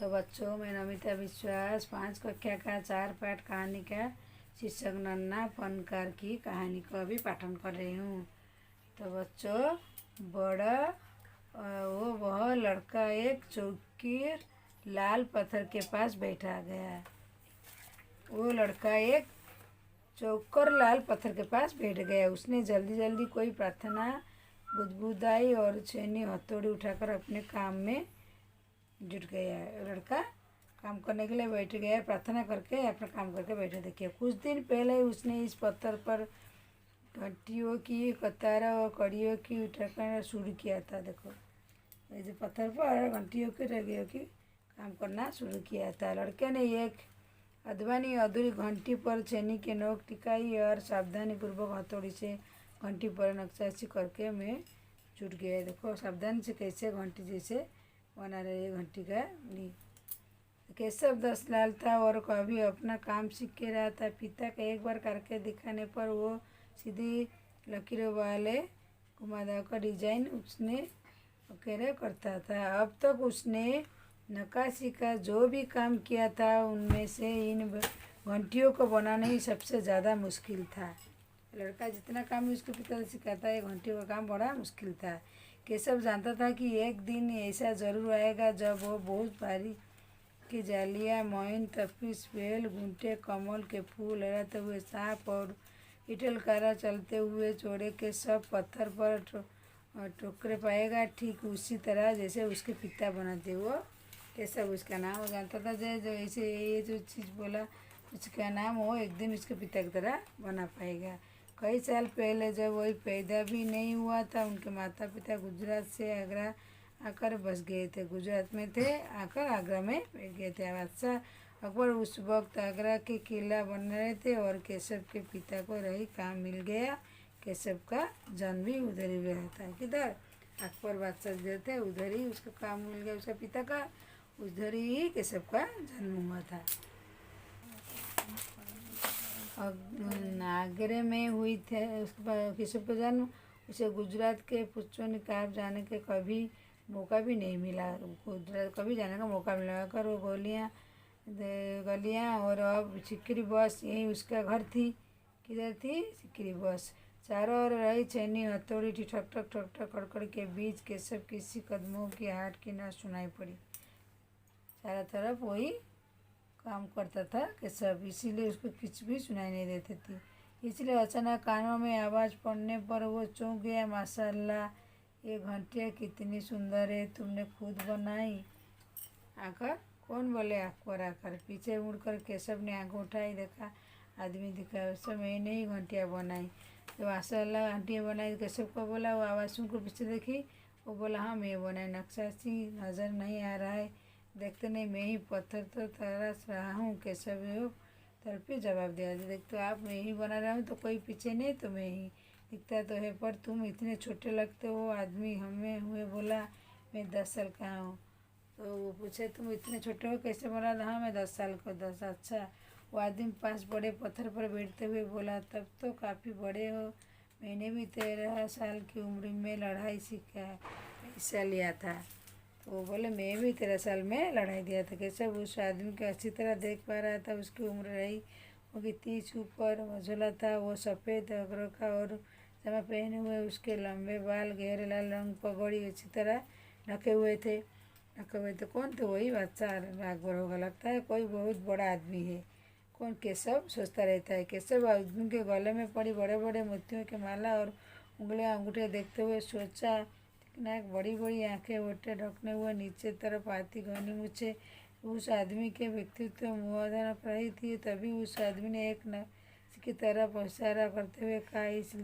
तो बच्चों, मैं नमिता विश्वास 5 कक्षा का 4 पाठ कहानी का शीर्षक नन्हा फनकार की कहानी को अभी पाठन कर रही हूँ। तो बच्चों, वह लड़का एक चौकीर लाल पत्थर के पास बैठा गया। वो लड़का एक चौकर लाल पत्थर के पास बैठ गया। उसने जल्दी जल्दी कोई प्रार्थना बुदबुदाई और छेनी हथौड़ी उठाकर अपने काम में जुट गया। लड़का काम करने के लिए बैठ गया, प्रार्थना करके अपना काम करके बैठे। देखिए, कुछ दिन पहले उसने इस पत्थर पर घंटियों की कतार और कड़ियों की उठाकर शुरू किया था। देखो, ये जो पत्थर पर घंटियों की रगियों की काम करना शुरू किया था। लड़के ने एक अधवानी अधूरी घंटी पर छेनी के नोक टिकाई और सावधानी पूर्वक हथौड़ी से घंटी पर नक्काशी करके में जुट गया। देखो, सावधानी से कैसे घंटी जैसे बना रहे घंटी का नी। केशव 10 लाल था और कभी अपना काम सीख के रहा था। पिता का एक बार करके दिखाने पर वो सीधी लकीरों वाले घुमावदार का डिजाइन उसने अकेले करता था। अब तक उसने नक्काशी का जो भी काम किया था उनमें से इन घंटियों को बनाना ही सबसे ज़्यादा मुश्किल था। लड़का जितना काम उसके पिता से सिखाता है, घंटियों का काम बड़ा मुश्किल था। केशव जानता था कि एक दिन ऐसा ज़रूर आएगा जब वो बहुत भारी की जालियाँ, मोइन, तपिश, बेल, घूंटे, कमल के फूल, लहराते हुए सांप और इटलकारा चलते हुए चौड़े के सब पत्थर पर टोकरे पाएगा, ठीक उसी तरह जैसे उसके पिता बनाते। वो केशव उसका नाम वो जानता था। जो ऐसे ये जो चीज़ बोला उसका नाम वो एक दिन उसके पिता की तरह बना पाएगा। कई साल पहले जब वही पैदा भी नहीं हुआ था, उनके माता पिता गुजरात से आगरा आकर बस गए थे। गुजरात में थे आकर आगरा में बैठ गए थे। बादशाह अकबर उस वक्त आगरा के किला बन रहे थे और केशव के पिता को रही काम मिल गया। केशव का जन्म भी उधर ही हुआ था। किधर? अकबर बादशाह जो थे उधर ही उसका काम मिल गया। उसका पिता का उधर ही केशव का जन्म हुआ था। आगरे में हुई थे उसके केशव का जन्म। उसे गुजरात के पुष्चो निकाब जाने के कभी मौका भी नहीं मिला। गुजरात कभी जाने का मौका मिला कर वो गलियाँ और अब सिकरी बस यही उसका घर थी। किधर थी? सिकरी बस। चारों ओर रही छेनी हथौड़ी ठक ठक ठक ठक कड़कड़ के बीच केशव किसी कदमों की आहट की न सुनाई पड़ी। चारों तरफ वही काम करता था केशव, इसीलिए उसको कुछ भी सुनाई नहीं देती थी। इसलिए अचानक कानों में आवाज़ पड़ने पर वो चौंक गया। माशाअल्लाह, ये घंटियाँ कितनी सुंदर है, तुमने खुद बनाई? आकर कौन बोले? अकबर आकर। पीछे मुड़कर केशव ने आंखें उठाई, देखा आदमी दिखा। उस समय मैंने ही घंटियाँ बनाई। तो माशाअल्लाह घंटियाँ बनाई। केशव को बोला, वो आवाज़ सुनकर पीछे देखी। वो बोला, हाँ मैं बनाई। नक्काशी नज़र नहीं आ रहा है? देखते नहीं, मैं ही पत्थर तो तराश रहा हूँ। केशव तरफी जवाब दिया, देख तो आप मैं ही बना रहा हूँ, तो कोई पीछे नहीं, तो मैं ही दिखता तो है, पर तुम इतने छोटे लगते हो। आदमी हमें हुए बोला, मैं 10 साल का हूँ। तो वो पूछे, तुम इतने छोटे हो कैसे? बोला, हाँ मैं 10 साल का। 10? अच्छा। वो आदमी पास बड़े पत्थर पर बैठते हुए बोला, तब तो काफ़ी बड़े हो। मैंने भी 13 साल की उम्र में लड़ाई सीखा हिस्सा लिया था। तो वो बोले, मैं भी 13 साल में लड़ाई दिया था। कैसे? उस आदमी को अच्छी तरह देख पा रहा था। उसकी उम्र रही होगी 30 ऊपर। मझोला था वो, सफ़ेद अगरों का और जमा पहने हुए। उसके लंबे बाल गहरे लाल रंग पगड़ी अच्छी तरह ढके हुए थे। कौन थे? वही बादशाह अकबर होगा। लगता है कोई बहुत बड़ा आदमी है। कौन? केशव सोचता रहता है। केशव आदमी के गले में पड़ी बड़े बड़े मोतियों की माला और उंगलियां अंगूठे देखते हुए सोचा, नाक, बड़ी बड़ी आंखें, वोटे ढकने हुए, नीचे तरफ आती घनी मूछें। उस आदमी के व्यक्तित्व मुआवजा कर रही थी। तभी उस आदमी ने एक नक्श की तरफ इशारा करते हुए कहा, इस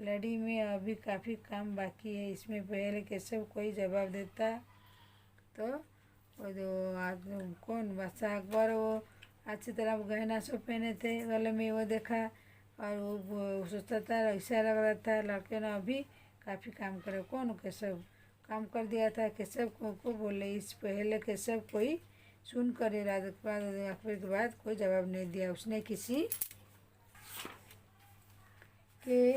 लड़ी में अभी काफ़ी काम बाकी है। इसमें पहले केशव कोई जवाब देता तो वो जो कौन? बादशाह अकबर। वो अच्छी तरह गहना सब पहने थे गले में, वो देखा और वो सोचता था, इशारा कर रहा था। लड़के ने अभी काफ़ी काम करे। कौन? केशव काम कर दिया था। केशव को बोले, इस पहले केशव कोई सुन कर अकबर के बाद कोई जवाब नहीं दिया। उसने किसी के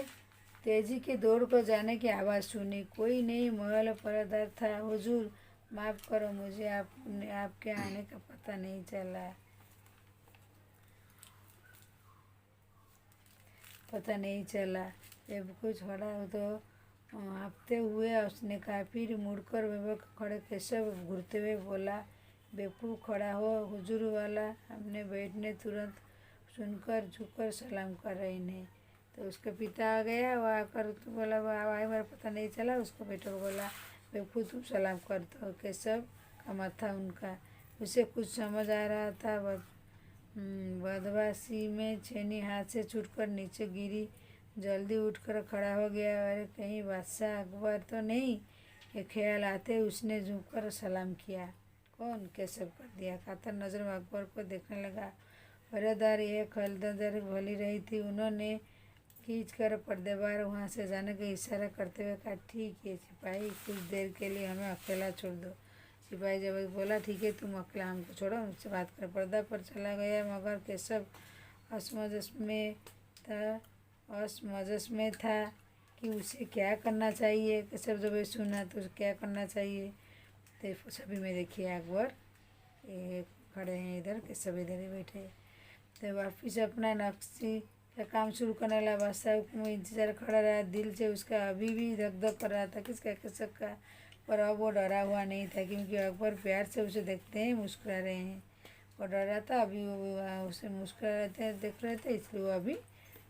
तेजी के दौड़ को जाने की आवाज़ सुनी। कोई नहीं, महल परदार था। हुजूर, माफ़ करो मुझे, आपने आपके आने का पता नहीं चला। जब कुछ खड़ा हो तो हाँफते हुए उसने कहा। फिर मुड़कर बेवक खड़े केशव घूरते हुए बोला, बेवकूफ़ खड़ा हो हुजूर वाला। हमने बैठने तुरंत सुनकर झुककर सलाम कर रहे इन्हें। तो उसका पिता आ गया, वो आकर तो बोला वो आए मेरा पता नहीं चला। उसको बेटे को बोला, बेवकूफ़ तुम सलाम करते हो। केशव का माथा उनका, उसे कुछ समझ आ रहा था। बदमाशी में छेनी हाथ से छूटकर नीचे गिरी। जल्दी उठकर खड़ा हो गया। अरे कहीं बादशाह अकबर तो नहीं, ये ख्याल आते उसने झुककर सलाम किया। कौन? केशव कर दिया। कातर नज़र में अकबर को देखने लगा। पहरेदार ये खलदर भली रही थी। उन्होंने खींच कर पर्देबार वहाँ से जाने का इशारा करते हुए कहा, ठीक है सिपाही, कुछ देर के लिए हमें अकेला छोड़ दो। सिपाही जब बोला, ठीक है तुम अकेला हमको छोड़ो, मुझसे बात कर। पर्दा पर चला गया। मगर केशव असमंजस में था कि उसे क्या करना चाहिए। केशव जब ये सुना तो उसे क्या करना चाहिए। तो सभी में देखिए अकबर ये खड़े हैं इधर, केशव इधर ही बैठे। तो वापिस अपना नक्शी का काम शुरू करने लगा। बादशाह में इंतजार खड़ा रहा। दिल से उसका अभी भी धक धक कर रहा था किसका? केशव का। पर अब वो डरा हुआ नहीं था, क्योंकि अकबर प्यार से उसे देखते हैं मुस्कुरा रहे हैं। वो डरा था, अभी वो उसे मुस्कुरा रहे थे, देख रहे थे, इसलिए वो अभी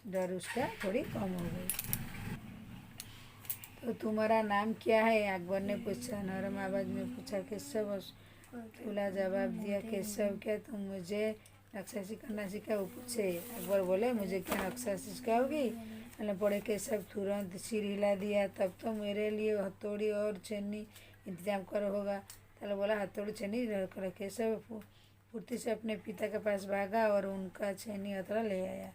डर उसका थोड़ी कम हो गई। तो तुम्हारा नाम क्या है? अकबर ने पूछा। नरम आवाज़ में पूछा। केशव तुला जवाब दिया। केशव, क्या तुम मुझे नक्काशी करना सिखाओ? पूछे। अकबर बोले, मुझे क्या नक्काशी सिखाओगी? मैंने पढ़े। केशव तुरंत सिर हिला दिया। तब तो मेरे लिए हथौड़ी और छेनी इंतजाम करो होगा। तले बोला, हथौड़ी छेनी कर। केशव फुर्ती से अपने पिता के पास भागा और उनका छेनी हथौड़ा ले आया।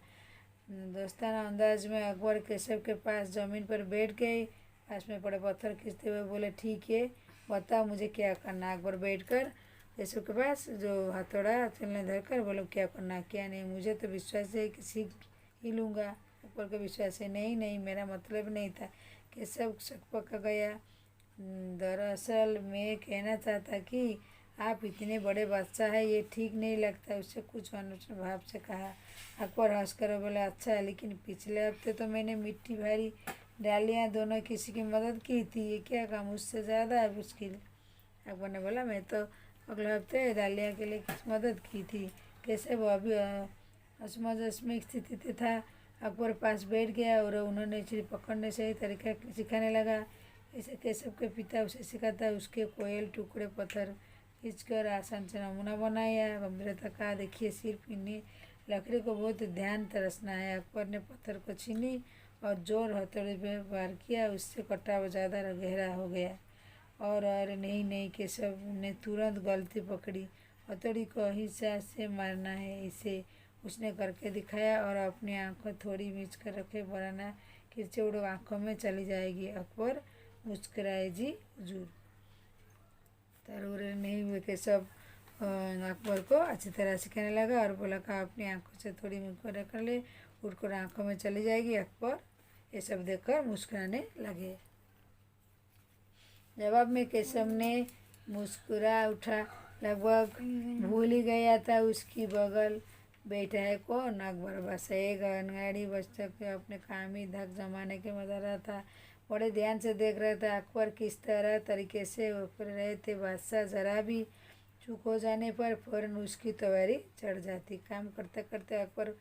दोस्ताना अंदाज में अकबर केशव के पास ज़मीन पर बैठ गए। पास में पड़े पत्थर खींचते हुए बोले, ठीक है बताओ मुझे क्या करना। अकबर बैठकर केशव के पास जो हथौड़ा चलने धरकर बोलो, क्या करना क्या नहीं, मुझे तो विश्वास है कि सीख ही लूँगा। अकबर को विश्वास है। नहीं नहीं, मेरा मतलब नहीं था। केशव सकपक गया। दरअसल मैं कहना चाहता कि आप इतने बड़े बादशाह हैं, ये ठीक नहीं लगता। उससे कुछ अनुचित भाव से कहा। अकबर हंसकर बोला, अच्छा लेकिन पिछले हफ्ते तो मैंने मिट्टी भारी डालियाँ दोनों किसी की मदद की थी, ये क्या काम उससे ज़्यादा है मुश्किल। अकबर ने बोला, मैं तो अगले हफ्ते डालिया के लिए किस मदद की थी। कैसे वो अभी असमंजस में स्थिति में था। अकबर पास बैठ गया और उन्होंने सिर पकड़ने से ही तरीका सिखाने लगा। ऐसे केशव के पिता उसे सिखाता। उसके कोयल टुकड़े पत्थर खींचकर आसान से नमूना बनाया। गंभीरता कहा, देखिए सिर्फ इन्हें लकड़ी को बहुत ध्यान तरसना है। अकबर ने पत्थर को छीनी और जोर हथौड़े पे वार किया। उससे कटाव ज़्यादा गहरा हो गया। और अरे नहीं नहीं, केशव ने तुरंत गलती पकड़ी। हथौड़ी को हिस्सा से मारना है, इसे उसने करके दिखाया और अपनी आंखें थोड़ी मीच कर रखे, वरना किरचौड़ आंखों में चली जाएगी। अकबर मुस्कुराए, जी हुजूर। तरूर नहीं हुए। केशव अकबर को अच्छी तरह सिखाने लगा और बोला, कहा अपनी आंखों से थोड़ी मुस्कुरा कर ले, उठकर आंखों में चली जाएगी। अकबर ये सब देखकर मुस्कुराने लगे। जवाब में केशव ने मुस्कुरा उठा। लगभग भूल ही गया था उसकी बगल बैठा है कौन। अकबर बस एक अनगाड़ी बच्चा के अपने काम ही धक जमाने के मजा रहा था। बड़े ध्यान से देख रहे थे अकबर किस तरह तरीके से ऊपर रहे थे। बादशाह जरा भी चूक हो जाने पर फौरन उसकी तैयारी चढ़ जाती। काम करते करते अकबर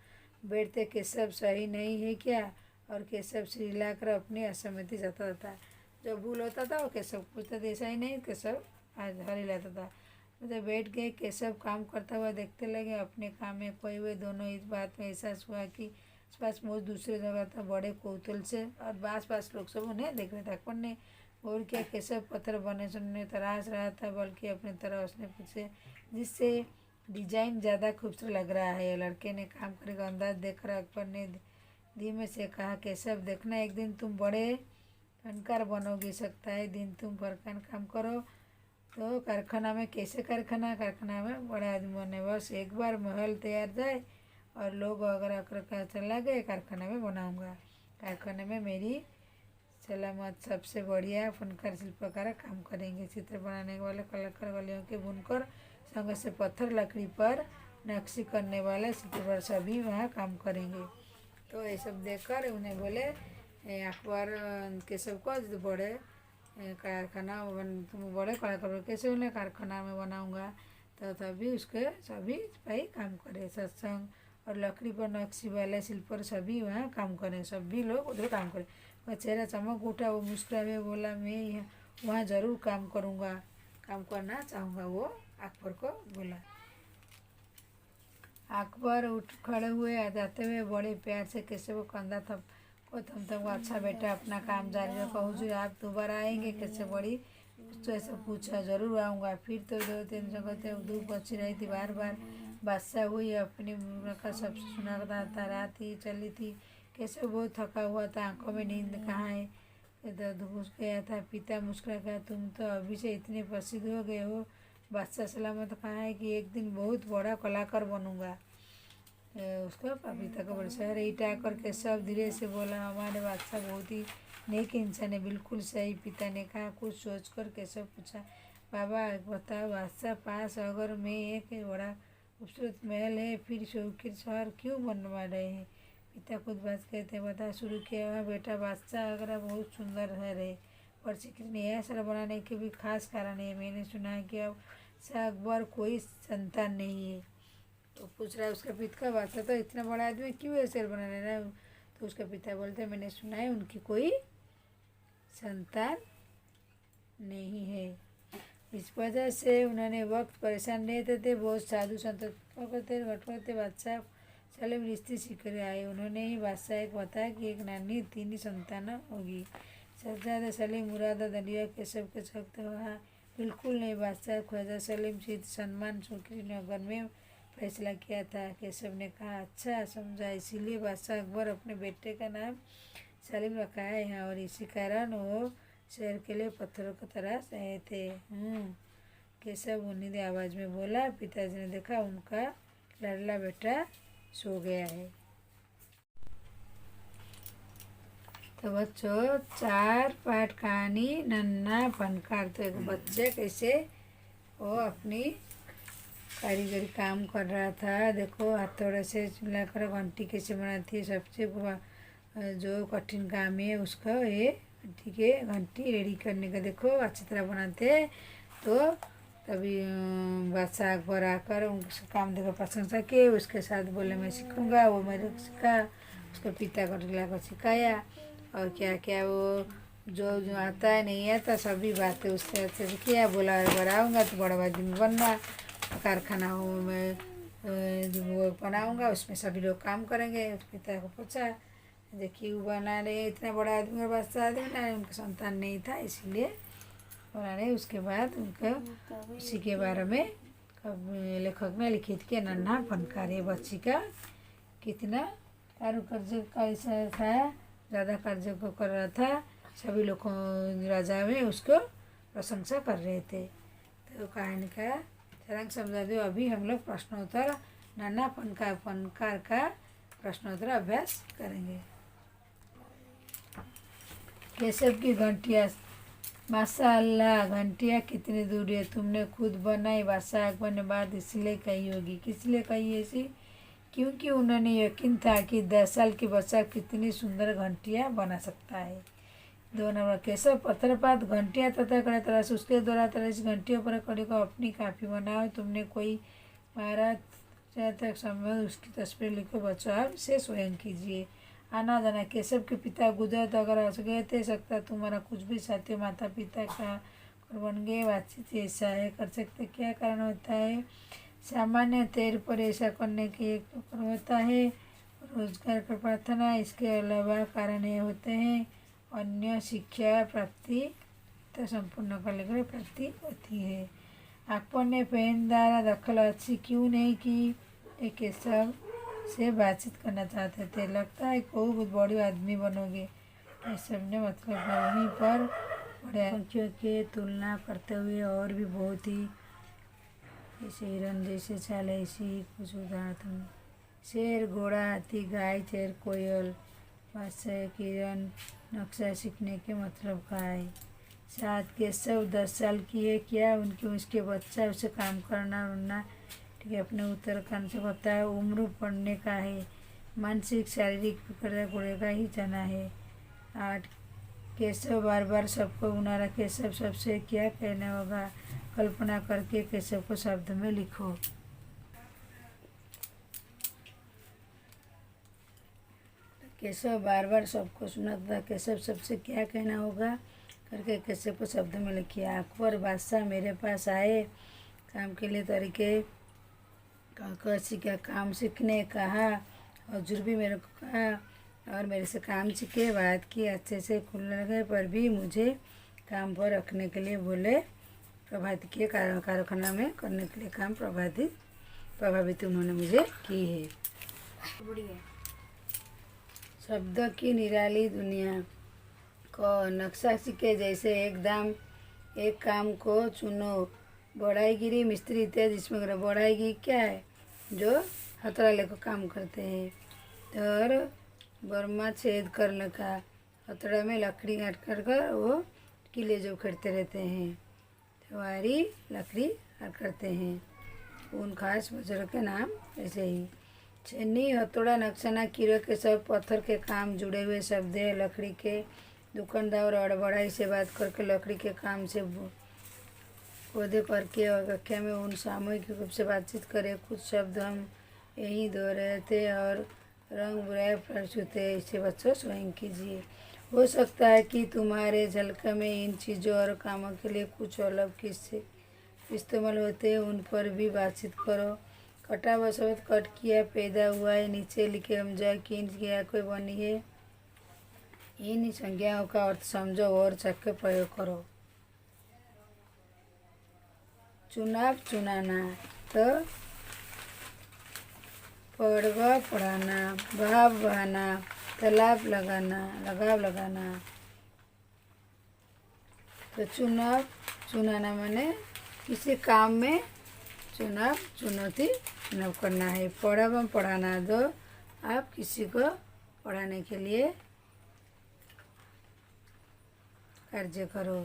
बैठते, केशव सही नहीं है क्या? और केशव सिर हिलाकर अपनी असहमति जताता था। जो भूल होता था वो केशव पूछता था, ऐसा ही नहीं केशव आज हर हिलाता था। मतलब बैठ गए। केशव काम करता हुआ देखते लगे, अपने काम में खोए हुए। दोनों इस बात में एहसास हुआ कि आसपास मौज दूसरे जगह था। बड़े कौतूहल से और आस पास लोग सब उन्हें देख रहे थे। अकबर ने और क्या, केशव पत्थर बने सुनने तराश रहा था, बल्कि अपनी तरह उसने पूछे जिससे डिजाइन ज़्यादा खूबसूरत लग रहा है। लड़के ने काम करने का अंदाज देखकर अकबर ने धीमे से कहा, केशव देखना एक दिन तुम बड़े फनकार बनोगे। सकता है दिन तुम फरकान काम करो तो कारखाना में। कैसे कारखाना? कारखाना में बड़ा आदमी बने। बस एक बार महल तैयार जाए और लोग अगर अकर चला गए, कारखाना में बनाऊंगा। कारखाने में मेरी सलामत सबसे बढ़िया फनकार शिल्पकार काम करेंगे। चित्र बनाने वाले कलाकार गलियों के बुनकर संग से पत्थर लकड़ी पर नक्शी करने वाले शिल्पकार सभी वहाँ काम करेंगे। तो ये सब देखकर उन्हें बोले अकबर केशव को जो बड़े कारखाना तुम बड़े कलाकार कैसे उन्हें कारखाना में बनाऊंगा। तो तभी उसके सभी भाई काम करे। सत्संग और लकड़ी पर नक्शी वाले शिल्प सभी वहाँ काम करें। सभी लोग उधर काम करें। वह चेहरा चमक उठा, वो मुस्कुराए बोला मैं वहाँ ज़रूर काम करूँगा, काम करना चाहूँगा। वो अकबर को बोला। अकबर उठ खड़े हुए जाते हुए बड़े प्यार से केशव को कंधा थमथम को अच्छा बेटा अपना काम जारी रखो। हुजूर आप दोबारा आएंगे? कैसे बड़ी तो ऐसे पूछा। ज़रूर आऊँगा। फिर तो 2-3 जगह धूप अच्छी रही थी। बार बार बादशाह हुई अपनी का सब सुनाता था। रात ही चली थी। कैसे बहुत थका हुआ था, आंखों में नींद कहाँ है, दर्द घुस गया था। पिता मुस्कुरा गया, तुम तो अभी से इतने प्रसिद्ध हो गए हो। बादशाह सलामत कहा है कि एक दिन बहुत बड़ा कलाकार बनूंगा। उसको पिता को बड़े शहर ईटा करके सब धीरे से बोला। हमारे बादशाह बहुत ही नेक इंसान है। बिल्कुल सही, पिता ने कहा। कुछ सोच कर कैसे पूछा, बाबा बताओ बादशाह पास अगर मैं एक बड़ा खूबसूरत महल है, फिर शौकीर शहर क्यों बनवा रहे हैं? पिता खुद बात कहते बता शुरू किया। वह बेटा बादशाह अगर बहुत सुंदर है, पर सिक्र नया शहर बनाने के भी खास कारण है। मैंने सुना है कि अब अकबर कोई संतान नहीं है। तो पूछ रहा है उसका पिता का, बादशाह तो इतना बड़ा आदमी क्यों है शहर बनाने रहा है? तो उसका पिता बोलते मैंने सुना है उनकी कोई संतान नहीं है। इस वजह से उन्होंने वक्त परेशान रहते थे। बहुत साधु संत करते बादशाह सलीम रिश्ते सीकर आए। उन्होंने ही बादशाह को बताया कि एक नानी 3 संतान होगी। शहजादा सलीम मुरादा दलिया के सब के सख्त हुआ। बिल्कुल नहीं, बादशाह ख्वाजा सलीम से सम्मान शौकीर नगर में फैसला किया था। केशव ने कहा अच्छा समझा, इसीलिए बादशाह अकबर अपने बेटे का नाम सलीम रखा है यहाँ, और इसी कारण वो शहर के लिए पत्थरों की तराश रहे थे। केशव उन्नीद आवाज़ में बोला। पिताजी ने देखा उनका लाडला बेटा सो गया है। तो बच्चों 4 पाठ कहानी नन्हा फनकार। तो एक बच्चे कैसे वो अपनी कारीगरी काम कर रहा था। देखो हथौड़े से मिलाकर घंटी कैसे बनाती है। सबसे जो कठिन काम है उसका ये घंटी रेडी करने का। देखो अच्छी तरह बनाते। तो तभी बादशाह अकबर आकर उनके काम देखो प्रशंसा किए। उसके साथ बोले मैं सीखूँगा। वो मेरे को सिखा। उसके पिता को लाकर सिखाया। और क्या क्या वो जो आता है नहीं आता सभी बातें उससे अच्छे से किया। बोला अगर आऊँगा तो बड़ा आदमी बनना, कारखाना हो मैं वो बनाऊँगा, उसमें सभी लोग काम करेंगे। उस पिता को पूछा देखिए वो बना रहे इतना बड़ा आदमी और बादशाह आदमी ना, उनका संतान नहीं था इसलिए बना रहे। उसके बाद उनका उसी के बारे में लेखक ने लिखित के नन्हा फनकार। ये बच्ची का कितना कारुकार्य था, ज़्यादा कार्य को कर रहा था। सभी लोगों राजा में उसको प्रशंसा कर रहे थे। तो कहानी का सारांश समझा दो। अभी हम लोग प्रश्नोत्तर नन्हा फनकार का प्रश्नोत्तर अभ्यास करेंगे। केशव की घंटियाँ। माशाअल्लाह, घंटियाँ कितनी दूर है, तुमने खुद बनाई? बादशाह अकबर ने बात इसलिए कही होगी। किस लिए कही ऐसी? क्योंकि उन्होंने यकीन था कि 10 साल की बच्चा कितनी सुंदर घंटियाँ बना सकता है। 2 नंबर, केशव पत्थरपात घंटियाँ तथा करे तरह से उसके द्वारा तरह से घंटियों पर कड़ी को अपनी काफ़ी बनाओ। तुमने कोई महाराज तक संबंध उसकी तस्वीर लिखो। बच्चों आप से स्वयं कीजिए। आना जाना। केशव के पिता गुजर तो अगर गए थे सकता तुम्हारा कुछ भी साथी माता पिता का बन गए। बातचीत ऐसा है कर सकते, क्या कारण होता है? सामान्य तौर पर ऐसा करने की एक होता है रोजगार का प्रार्थना। इसके अलावा कारण ये होते हैं अन्य शिक्षा प्राप्ति तो संपूर्ण करने प्राप्ति होती है। अकबर ने पेन द्वारा दखल अच्छी क्यों नहीं की? एक केशव से बातचीत करना चाहते थे। लगता है बहुत बड़ी आदमी बनोगे, केशव ने मतलब वहीं पर बड़े पंखियों के तुलना करते हुए और भी बहुत ही जैसे हिरन जैसे चाल ऐसी कुछ उदाहरण। शेर, घोड़ा, हाथी, गाय, चेर, कोयल वात्सल्य किरण नक्शा सीखने के मतलब का है। 7 केशव 10 साल की है, क्या उनके उसके बच्चा उसे काम करना उड़ना, ठीक है, अपने उत्तराखंड से बताया। उम्र पढ़ने का है, मानसिक शारीरिक विकलांग का ही जाना है। 8 केशव बार बार सबको बुला रहा, केशव सबसे क्या कहना होगा, कल्पना करके केशव को शब्द में लिखो। केशव बार बार सबको सुनाता था, केशव सबसे क्या कहना होगा करके केशव को शब्द में लिखिए। अकबर बादशाह मेरे पास आए, काम के लिए तरीके कहकर सीखा, काम सीखने कहा, हजूर भी मेरे को कहा और मेरे से काम सीखे, बात की, अच्छे से खुलने लगे, पर भी मुझे काम पर रखने के लिए बोले। प्रभावित किए, कारखाना में करने के लिए काम प्रभावित उन्होंने मुझे की है। बढ़िया। शब्द की निराली दुनिया को नक्शा सीखे, जैसे एक काम को चुनो, बढ़ाईगिरी मिस्त्री इत्यादि इसमें बढ़ाईगी क्या है, जो हथौड़ा लेकर काम करते हैं। तर बर्मा छेद करने का, हथौड़ा में लकड़ी काट कर वो किले जो खड़ते रहते हैं, त्योहारी लकड़ी करते हैं, उन खास बुजुर्ग के नाम ऐसे ही। छन्नी हथौड़ा नक्शा कीड़े के सब पत्थर के काम जुड़े हुए शब्द है। लकड़ी के दुकानदार और बढ़ाई से बात करके लकड़ी के काम से पौधे करके और कक्षा में उन सामूहिक रूप से बातचीत करें। कुछ शब्द हम यहीं दोहराए थे और रंग बुराई प्रस्तुत है, इसे बच्चों स्वयं कीजिए। हो सकता है कि तुम्हारे झलक में इन चीज़ों और कामों के लिए कुछ अलग किस्से इस्तेमाल होते हैं, उन पर भी बातचीत करो। कटा व शब्द कट किया पैदा हुआ है, नीचे लिखे हम जा कि इन क्रिया कोई बनी है, इन संज्ञाओं का अर्थ समझो और चक्के प्रयोग करो। चुनाव चुनाना, तो पड़वा पढ़ाना, बहाव बहाना, तालाब लगाना, लगाव लगाना। तो चुनाव चुनाना माने किसी काम में चुनौती करना है। पढ़ावा पढ़ाना, दो आप किसी को पढ़ाने के लिए कार्य करो।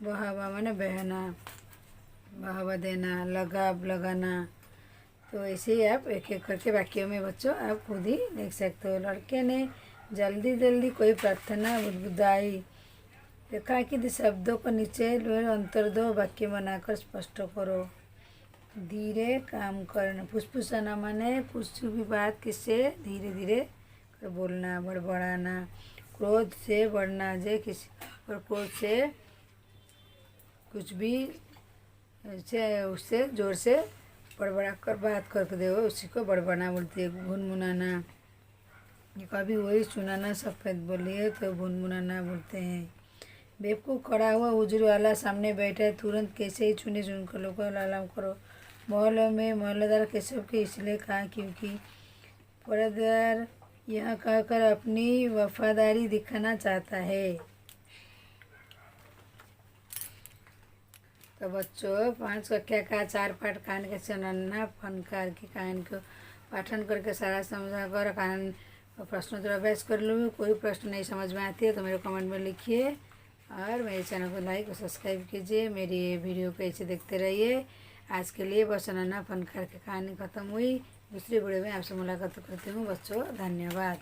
बहावा माने बहना, बढ़ावा देना, लगाव लगाना। तो ऐसे ही आप एक एक करके वाक्यों में बच्चों आप खुद ही देख सकते हो। लड़के ने जल्दी जल्दी कोई प्रार्थना बुदबुदाई, देखा कि शब्दों को नीचे अंतर दो, वाक्य बनाकर स्पष्ट करो। धीरे काम करना, फुसफुसाना माने कुछ भी बात किससे धीरे धीरे कर बोलना, बड़बड़ाना। क्रोध से बढ़ना, जे किसी पर क्रोध से कुछ भी उससे जोर से बड़बड़ा कर बात करके दे, उसी को बड़बड़ाना बोलते हैं। भुनमुनाना, ये कभी वही सुनाना सफ़ेद बोलिए तो भुनमुनाना बोलते हैं। बेवकूफ़ खड़ा हुआ हुजूर वाला सामने बैठा है, तुरंत कैसे ही चुने चुनकर लोगों को अलार्म करो। मोहल्लों में मोहल्लेदार केशव के इसलिए कहा क्योंकि पहरेदार यह कहकर अपनी वफादारी दिखाना चाहता है। तो बच्चों 5 कक्षा का 4 पाठ कहानी के सुनना, फनकार की कहानी को पाठन करके सारा समझा कर कहानी प्रश्नोत्तर अभ्यास कर लो। कोई प्रश्न नहीं समझ में आती है तो मेरे कमेंट में लिखिए और मेरे चैनल को लाइक और सब्सक्राइब कीजिए। मेरी वीडियो को ऐसे देखते रहिए। आज के लिए बस नन्हा फनकार की कहानी ख़त्म हुई। दूसरी वीडियो में आपसे मुलाकात करती हूँ बच्चों। धन्यवाद।